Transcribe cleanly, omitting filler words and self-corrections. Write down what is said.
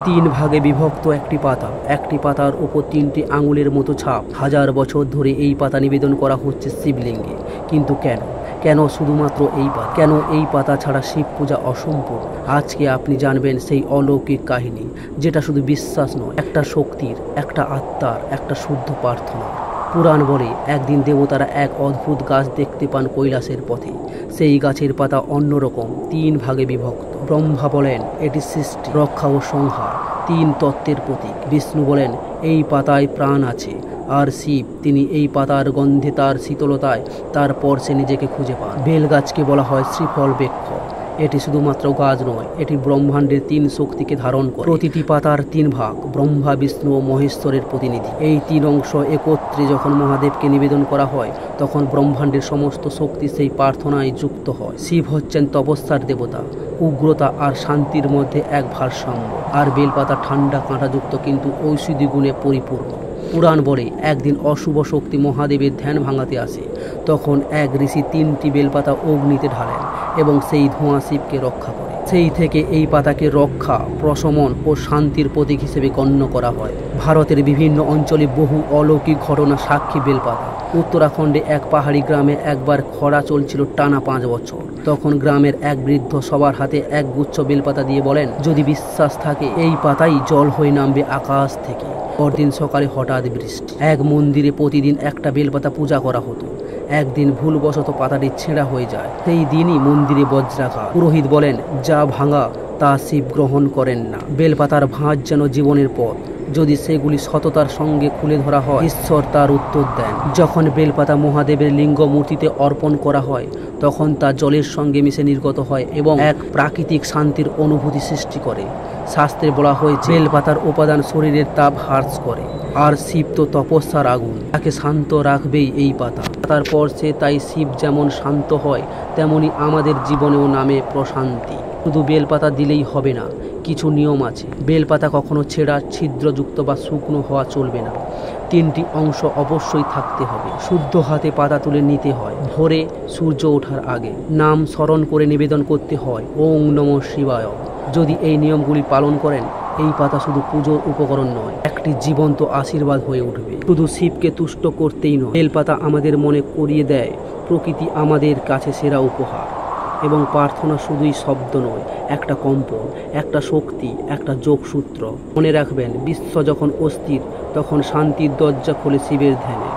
তিন ভাগে বিভক্ত একটি পাতার উপর তিনটি আঙুলের মতো ছাপ। হাজার বছর ধরে এই পাতা নিবেদন করা হচ্ছে শিবলিঙ্গে। কিন্তু কেন শুধুমাত্র এই পাতা? কেন এই পাতা ছাড়া শিব পূজা অসম্পূর্ণ? আজকে আপনি জানবেন সেই অলৌকিক কাহিনী, যেটা শুধু বিশ্বাস নয়, একটা শক্তির, একটা আত্মার, একটা শুদ্ধ প্রার্থনা। পুরাণ বলে একদিন দেবতারা এক অদ্ভুত গাছ দেখতে পান কৈলাসের পথে। সেই গাছের পাতা অন্যরকম, তিন ভাগে বিভক্ত। ব্রহ্মা বলেন এটি সৃষ্টি, রক্ষা ও সংহার, তিন তত্ত্বের প্রতীক। বিষ্ণু বলেন এই পাতায় প্রাণ আছে। আর শিব, তিনি এই পাতার গন্ধে, তার শীতলতায়, তারপর সে নিজেকে খুঁজে পান। বেল গাছকে বলা হয় শ্রীফল বৃক্ষ। এটি শুধুমাত্র গাছ নয়, এটি ব্রহ্মাণ্ডের তিন শক্তিকে ধারণ করে। প্রতিটি পাতার তিন ভাগ, ব্রহ্মা, বিষ্ণু ও মহেশ্বরের প্রতিনিধি। এই তিন অংশ একত্রে যখন মহাদেবকে নিবেদন করা হয়, তখন ব্রহ্মাণ্ডের সমস্ত শক্তি সেই প্রার্থনায় যুক্ত হয়। শিব হচ্ছেন তপস্যার দেবতা, উগ্রতা আর শান্তির মধ্যে এক ভারসাম্য। আর বেলপাতা ঠান্ডা, কাঁটাযুক্ত, কিন্তু ঔষধি গুণে পরিপূর্ণ। পুরাণ বলে একদিন অশুভ শক্তি মহাদেবের ধ্যান ভাঙাতে আসে। তখন এক ঋষি তিনটি বেলপাতা অগ্নিতে ঢালেন এবং সেই ধোঁয়া শিবকে রক্ষা করে। সেই থেকে এই পাতাকে রক্ষা, প্রশমন ও শান্তির প্রতীক হিসেবে গণ্য করা হয়। ভারতের বিভিন্ন অঞ্চলে বহু অলৌকিক ঘটনা সাক্ষী বেলপাতা। উত্তরাখণ্ডে এক পাহাড়ি গ্রামে একবার খরা চলছিল টানা 5 বছর। তখন গ্রামের এক বৃদ্ধ সবার হাতে এক গুচ্ছ বেলপাতা দিয়ে বলেন, যদি বিশ্বাস থাকে এই পাতাই জল হয়ে নামবে আকাশ থেকে। পরদিন সকালে হঠাৎ বৃষ্টি। এক মন্দিরে প্রতিদিন একটা বেলপাতা পূজা করা হতো। একদিন ভুলবশত পাতাটি ছেঁড়া হয়ে যায়। সেই দিনই মন্দিরে বজ্রাঘাত। পুরোহিত বলেন যা ভাঙা তা শিব গ্রহণ করেন না। বেলপাতার ভাঁজ যেন জীবনের পথ, যদি সেগুলি সততার সঙ্গে খুলে ধরা হয়, ঈশ্বর তার উত্তর দেন। যখন বেলপাতা মহাদেবের লিঙ্গ মূর্তিতে অর্পণ করা হয়, তখন তা জলের সঙ্গে মিশে নির্গত হয় এবং এক প্রাকৃতিক শান্তির অনুভূতি সৃষ্টি করে। শাস্ত্রে বলা হয়েছে বেলপাতার উপাদান শরীরের তাপ হ্রাস করে। আর শিব তো তপস্যার আগুন, তাকে শান্ত রাখবেই এই পাতা। তারপর সে তাই শিব যেমন শান্ত হয়, তেমনি আমাদের জীবনেও নামে প্রশান্তি। শুধু বেলপাতা দিলেই হবে না, কিছু নিয়ম আছে। বেলপাতা কখনো ছেঁড়া, ছিদ্রযুক্ত বা শুকনো হওয়া চলবে না। 3টি অংশ অবশ্যই থাকতে হবে। শুদ্ধ হাতে পাতা তুলে নিতে হয়। ভোরে সূর্য ওঠার আগে নাম স্মরণ করে নিবেদন করতে হয়, ওং নমঃ শিবায়। যদি এই নিয়মগুলি পালন করেন, এই পাতা শুধু পুজোর উপকরণ নয়, একটি জীবন্ত আশীর্বাদ হয়ে উঠবে। শুধু শিবকে তুষ্ট করতেই নয়, বেলপাতা আমাদের মনে করিয়ে দেয় প্রকৃতি আমাদের কাছে সেরা উপহার। এবং প্রার্থনা শুধুই শব্দ নয়, একটা কম্পন, একটা শক্তি, একটা যোগসূত্র। মনে রাখবেন, বিশ্ব যখন অস্থির, তখন শান্তির দরজা খোলে শিবের ধ্যানে।